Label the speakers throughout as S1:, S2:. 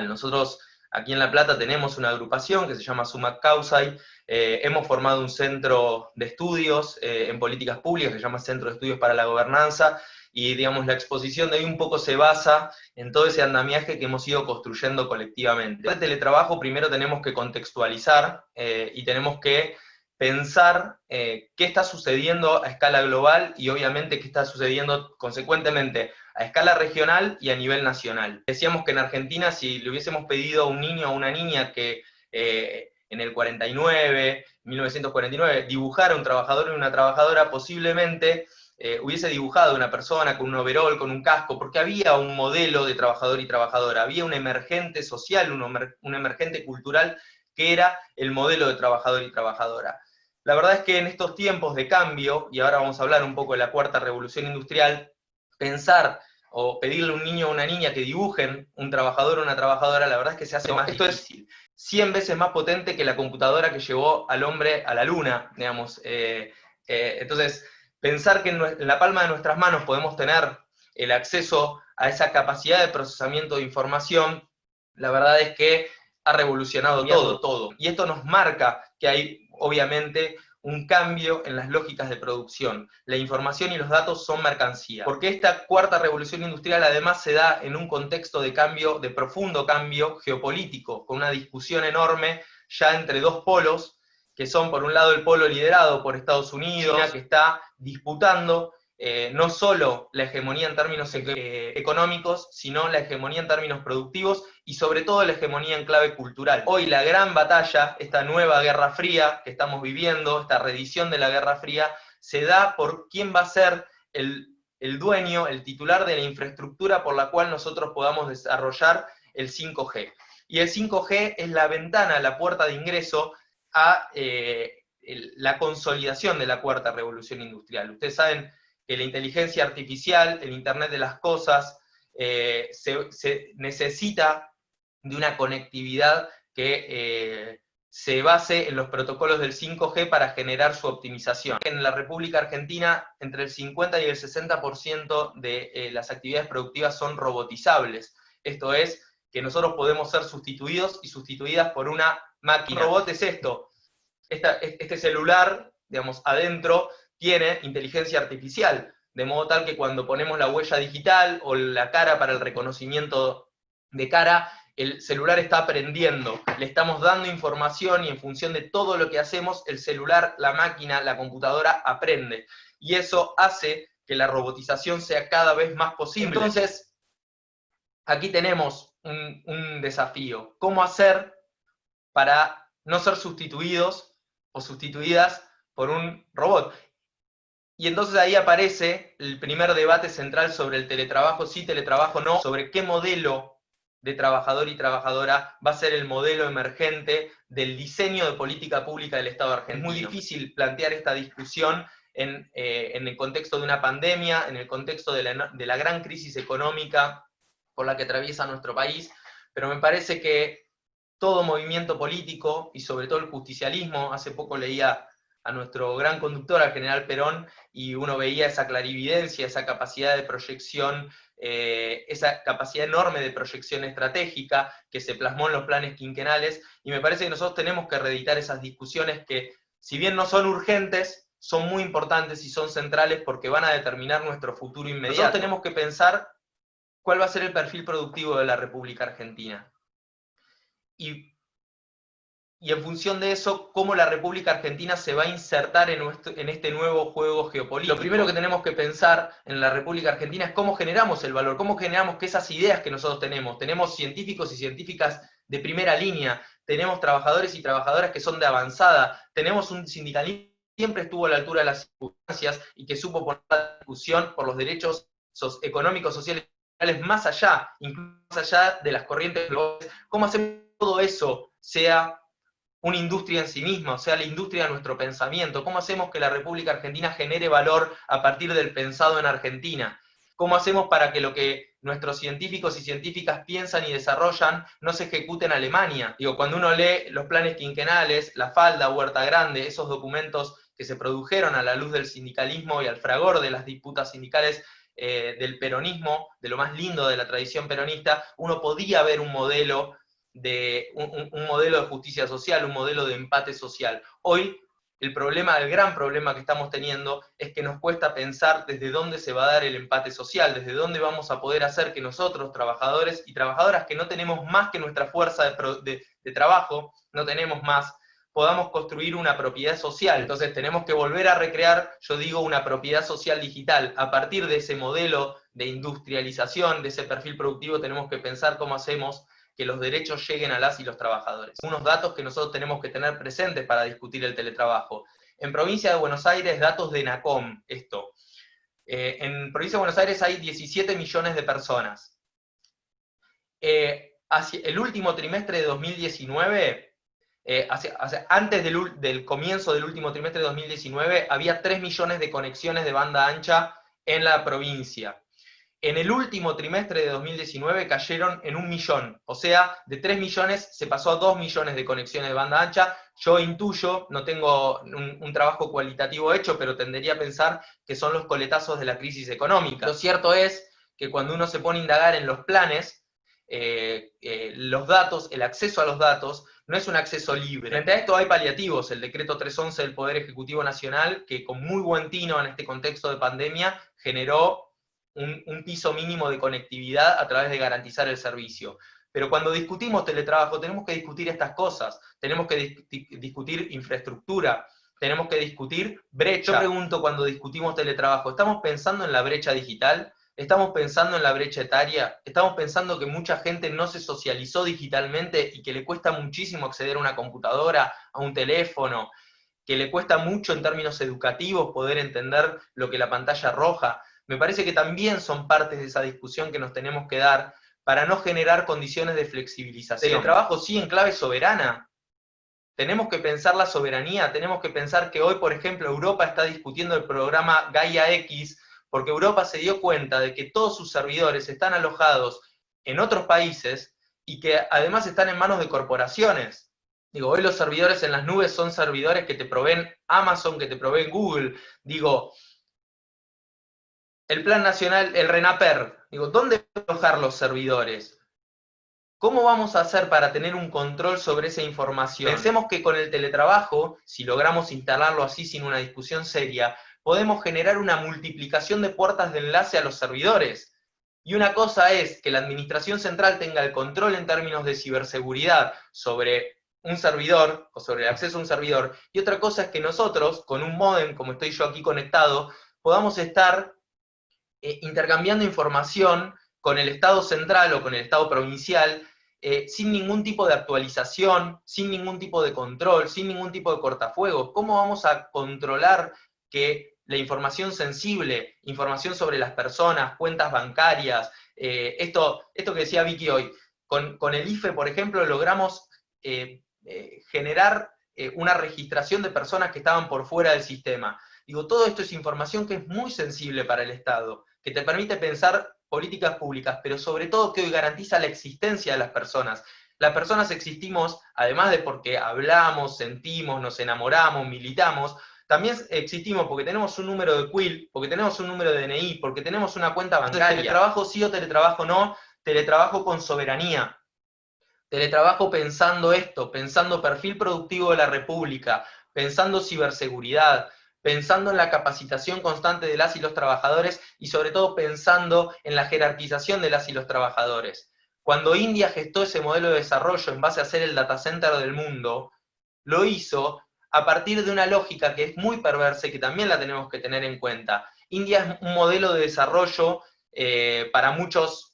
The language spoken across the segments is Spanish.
S1: Nosotros aquí en La Plata tenemos una agrupación que se llama Sumac Causay. Hemos formado un centro de estudios en políticas públicas que se llama Centro de Estudios para la Gobernanza, y digamos la exposición de hoy un poco se basa en todo ese andamiaje que hemos ido construyendo colectivamente. El teletrabajo primero tenemos que contextualizar y tenemos que pensar qué está sucediendo a escala global y obviamente qué está sucediendo consecuentemente a escala regional y a nivel nacional. Decíamos que en Argentina, si le hubiésemos pedido a un niño o una niña que en el 49, 1949, dibujara un trabajador y una trabajadora, posiblemente hubiese dibujado una persona con un overol, con un casco, porque había un modelo de trabajador y trabajadora, había un emergente social, un emergente cultural que era el modelo de trabajador y trabajadora. La verdad es que en estos tiempos de cambio, y ahora vamos a hablar un poco de la cuarta revolución industrial, pensar o pedirle a un niño o una niña que dibujen un trabajador o una trabajadora, la verdad es que se hace más difícil. 100 veces más potente que la computadora que llevó al hombre a la luna, digamos. Entonces, pensar que en la palma de nuestras manos podemos tener el acceso a esa capacidad de procesamiento de información, la verdad es que ha revolucionado todo. Y esto nos marca que hay, obviamente, un cambio en las lógicas de producción. La información y los datos son mercancía. Porque esta cuarta revolución industrial además se da en un contexto de cambio, de profundo cambio geopolítico, con una discusión enorme ya entre dos polos, que son por un lado el polo liderado por Estados Unidos, China, que está disputando no solo la hegemonía en términos económicos, sino la hegemonía en términos productivos y sobre todo la hegemonía en clave cultural. Hoy la gran batalla, esta nueva Guerra Fría que estamos viviendo, esta reedición de la Guerra Fría, se da por quién va a ser el dueño, el titular de la infraestructura por la cual nosotros podamos desarrollar el 5G. Y el 5G es la ventana, la puerta de ingreso a la consolidación de la cuarta revolución industrial. Ustedes saben que la inteligencia artificial, el Internet de las cosas, se necesita de una conectividad que se base en los protocolos del 5G para generar su optimización. En la República Argentina, entre el 50 y el 60% de las actividades productivas son robotizables. Esto es, que nosotros podemos ser sustituidos y sustituidas por una máquina. Un robot es esto. Este celular, digamos, adentro tiene inteligencia artificial, de modo tal que cuando ponemos la huella digital o la cara para el reconocimiento de cara, el celular está aprendiendo, le estamos dando información y en función de todo lo que hacemos, el celular, la máquina, la computadora aprende. Y eso hace que la robotización sea cada vez más posible. Entonces, aquí tenemos un desafío. ¿Cómo hacer para no ser sustituidos o sustituidas por un robot? Y entonces ahí aparece el primer debate central sobre el teletrabajo, sí, teletrabajo, no, sobre qué modelo de trabajador y trabajadora va a ser el modelo emergente del diseño de política pública del Estado argentino. Es muy difícil plantear esta discusión en el contexto de una pandemia, en el contexto de la gran crisis económica por la que atraviesa nuestro país, pero me parece que todo movimiento político, y sobre todo el justicialismo, hace poco leía a nuestro gran conductor, al general Perón, y uno veía esa clarividencia, esa capacidad de proyección, esa capacidad enorme de proyección estratégica que se plasmó en los planes quinquenales, y me parece que nosotros tenemos que reeditar esas discusiones que, si bien no son urgentes, son muy importantes y son centrales porque van a determinar nuestro futuro inmediato. Nosotros tenemos que pensar cuál va a ser el perfil productivo de la República Argentina. Y en función de eso, cómo la República Argentina se va a insertar en este nuevo juego geopolítico. Lo primero que tenemos que pensar en la República Argentina es cómo generamos el valor, cómo generamos que esas ideas que nosotros tenemos científicos y científicas de primera línea, tenemos trabajadores y trabajadoras que son de avanzada, tenemos un sindicalismo que siempre estuvo a la altura de las circunstancias y que supo poner la discusión por los derechos económicos, sociales, más allá, incluso más allá de las corrientes globales. ¿Cómo hacemos que todo eso sea una industria en sí misma, o sea, la industria de nuestro pensamiento? ¿Cómo hacemos que la República Argentina genere valor a partir del pensado en Argentina? ¿Cómo hacemos para que lo que nuestros científicos y científicas piensan y desarrollan no se ejecute en Alemania? Digo, cuando uno lee los planes quinquenales, La Falda, Huerta Grande, esos documentos que se produjeron a la luz del sindicalismo y al fragor de las disputas sindicales del peronismo, de lo más lindo de la tradición peronista, uno podía ver un modelo un modelo de justicia social, un modelo de empate social. Hoy el gran problema que estamos teniendo es que nos cuesta pensar desde dónde se va a dar el empate social, desde dónde vamos a poder hacer que nosotros, trabajadores y trabajadoras que no tenemos más que nuestra fuerza de trabajo, no tenemos más, podamos construir una propiedad social. Entonces tenemos que volver a recrear, yo digo, una propiedad social digital. A partir de ese modelo de industrialización, de ese perfil productivo, tenemos que pensar cómo hacemos que los derechos lleguen a las y los trabajadores. Unos datos que nosotros tenemos que tener presentes para discutir el teletrabajo. En Provincia de Buenos Aires, datos de NACOM, esto. En Provincia de Buenos Aires hay 17 millones de personas. Hacia el último trimestre de 2019, antes del comienzo del último trimestre de 2019, había 3 millones de conexiones de banda ancha en la provincia. En el último trimestre de 2019 cayeron en 1 millón, o sea, de 3 millones se pasó a 2 millones de conexiones de banda ancha. Yo intuyo, no tengo un trabajo cualitativo hecho, pero tendería a pensar que son los coletazos de la crisis económica. Lo cierto es que cuando uno se pone a indagar en los planes, los datos, el acceso a los datos, no es un acceso libre. Frente a esto hay paliativos, el decreto 311 del Poder Ejecutivo Nacional, que con muy buen tino en este contexto de pandemia generó un piso mínimo de conectividad a través de garantizar el servicio. Pero cuando discutimos teletrabajo tenemos que discutir estas cosas, tenemos que discutir infraestructura, tenemos que discutir brecha. Yo pregunto cuando discutimos teletrabajo, ¿estamos pensando en la brecha digital? ¿Estamos pensando en la brecha etaria? ¿Estamos pensando que mucha gente no se socializó digitalmente y que le cuesta muchísimo acceder a una computadora, a un teléfono, que le cuesta mucho en términos educativos poder entender lo que la pantalla arroja? Me parece que también son partes de esa discusión que nos tenemos que dar para no generar condiciones de flexibilización. Teletrabajo sí en clave soberana. Tenemos que pensar la soberanía, tenemos que pensar que hoy, por ejemplo, Europa está discutiendo el programa Gaia X, porque Europa se dio cuenta de que todos sus servidores están alojados en otros países y que además están en manos de corporaciones. Digo, hoy los servidores en las nubes son servidores que te proveen Amazon, que te proveen Google. Digo, el plan nacional, el RENAPER, digo, ¿dónde alojar los servidores? ¿Cómo vamos a hacer para tener un control sobre esa información? Pensemos que con el teletrabajo, si logramos instalarlo así sin una discusión seria, podemos generar una multiplicación de puertas de enlace a los servidores. Y una cosa es que la administración central tenga el control en términos de ciberseguridad sobre un servidor, o sobre el acceso a un servidor, y otra cosa es que nosotros, con un módem, como estoy yo aquí conectado, podamos estar intercambiando información con el Estado central o con el Estado provincial, sin ningún tipo de actualización, sin ningún tipo de control, sin ningún tipo de cortafuegos. ¿Cómo vamos a controlar que la información sensible, información sobre las personas, cuentas bancarias, esto que decía Vicky hoy, con el IFE, por ejemplo, logramos generar una registración de personas que estaban por fuera del sistema? Digo, todo esto es información que es muy sensible para el Estado, que te permite pensar políticas públicas, pero sobre todo que hoy garantiza la existencia de las personas. Las personas existimos, además de porque hablamos, sentimos, nos enamoramos, militamos, también existimos porque tenemos un número de CUIL, porque tenemos un número de DNI, porque tenemos una cuenta bancaria. Entonces, teletrabajo sí o teletrabajo no, teletrabajo con soberanía. Teletrabajo pensando esto, pensando perfil productivo de la República, pensando ciberseguridad, pensando en la capacitación constante de las y los trabajadores y sobre todo pensando en la jerarquización de las y los trabajadores. Cuando India gestó ese modelo de desarrollo en base a ser el data center del mundo, lo hizo a partir de una lógica que es muy perversa y que también la tenemos que tener en cuenta. India es un modelo de desarrollo para muchos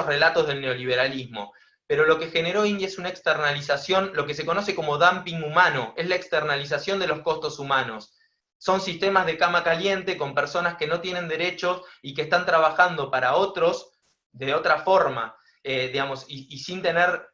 S1: relatos del neoliberalismo, pero lo que generó India es una externalización, lo que se conoce como dumping humano, es la externalización de los costos humanos. Son sistemas de cama caliente con personas que no tienen derechos y que están trabajando para otros de otra forma, digamos, y sin tener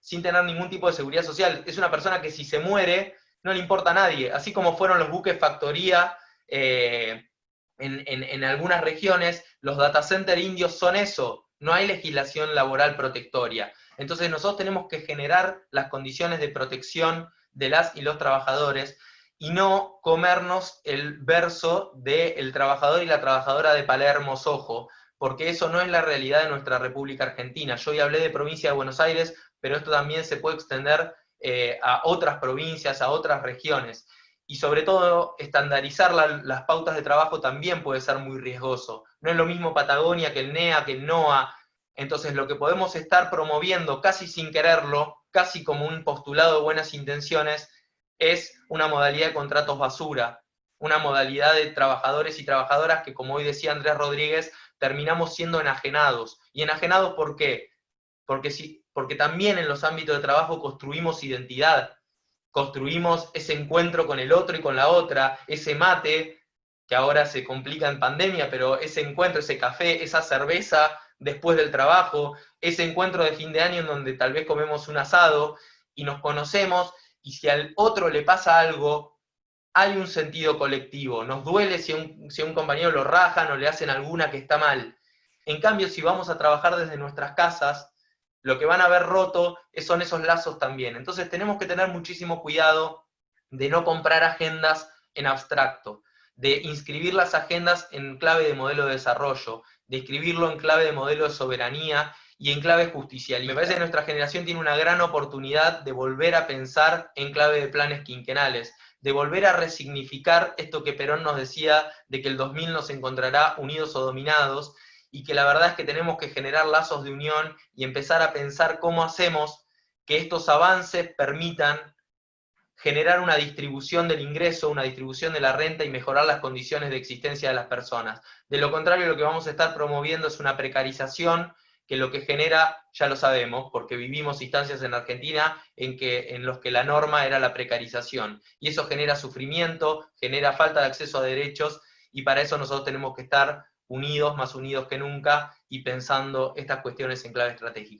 S1: ningún tipo de seguridad social. Es una persona que si se muere no le importa a nadie, así como fueron los buques factoría en algunas regiones, los data center indios son eso, no hay legislación laboral protectoria. Entonces nosotros tenemos que generar las condiciones de protección de las y los trabajadores y no comernos el verso del trabajador y la trabajadora de Palermo Soho, porque eso no es la realidad de nuestra República Argentina. Yo hoy hablé de provincia de Buenos Aires, pero esto también se puede extender a otras provincias, a otras regiones. Y sobre todo, estandarizar las pautas de trabajo también puede ser muy riesgoso. No es lo mismo Patagonia que el NEA, que el NOA. Entonces, lo que podemos estar promoviendo casi sin quererlo, casi como un postulado de buenas intenciones, es una modalidad de contratos basura, una modalidad de trabajadores y trabajadoras que, como hoy decía Andrés Rodríguez, terminamos siendo enajenados. ¿Y enajenados por qué? Porque también en los ámbitos de trabajo construimos identidad, construimos ese encuentro con el otro y con la otra, ese mate, que ahora se complica en pandemia, pero ese encuentro, ese café, esa cerveza después del trabajo, ese encuentro de fin de año en donde tal vez comemos un asado y nos conocemos, y si al otro le pasa algo, hay un sentido colectivo, nos duele si a un compañero lo rajan o le hacen alguna que está mal. En cambio, si vamos a trabajar desde nuestras casas, lo que van a ver roto son esos lazos también. Entonces tenemos que tener muchísimo cuidado de no comprar agendas en abstracto, de inscribir las agendas en clave de modelo de desarrollo, de inscribirlo en clave de modelo de soberanía y en clave justicialista. Me parece que nuestra generación tiene una gran oportunidad de volver a pensar en clave de planes quinquenales, de volver a resignificar esto que Perón nos decía de que el 2000 nos encontrará unidos o dominados, y que la verdad es que tenemos que generar lazos de unión y empezar a pensar cómo hacemos que estos avances permitan generar una distribución del ingreso, una distribución de la renta y mejorar las condiciones de existencia de las personas. De lo contrario, lo que vamos a estar promoviendo es una precarización que lo que genera, ya lo sabemos, porque vivimos instancias en Argentina en los que la norma era la precarización. Y eso genera sufrimiento, genera falta de acceso a derechos, y para eso nosotros tenemos que estar unidos, más unidos que nunca, y pensando estas cuestiones en clave estratégica.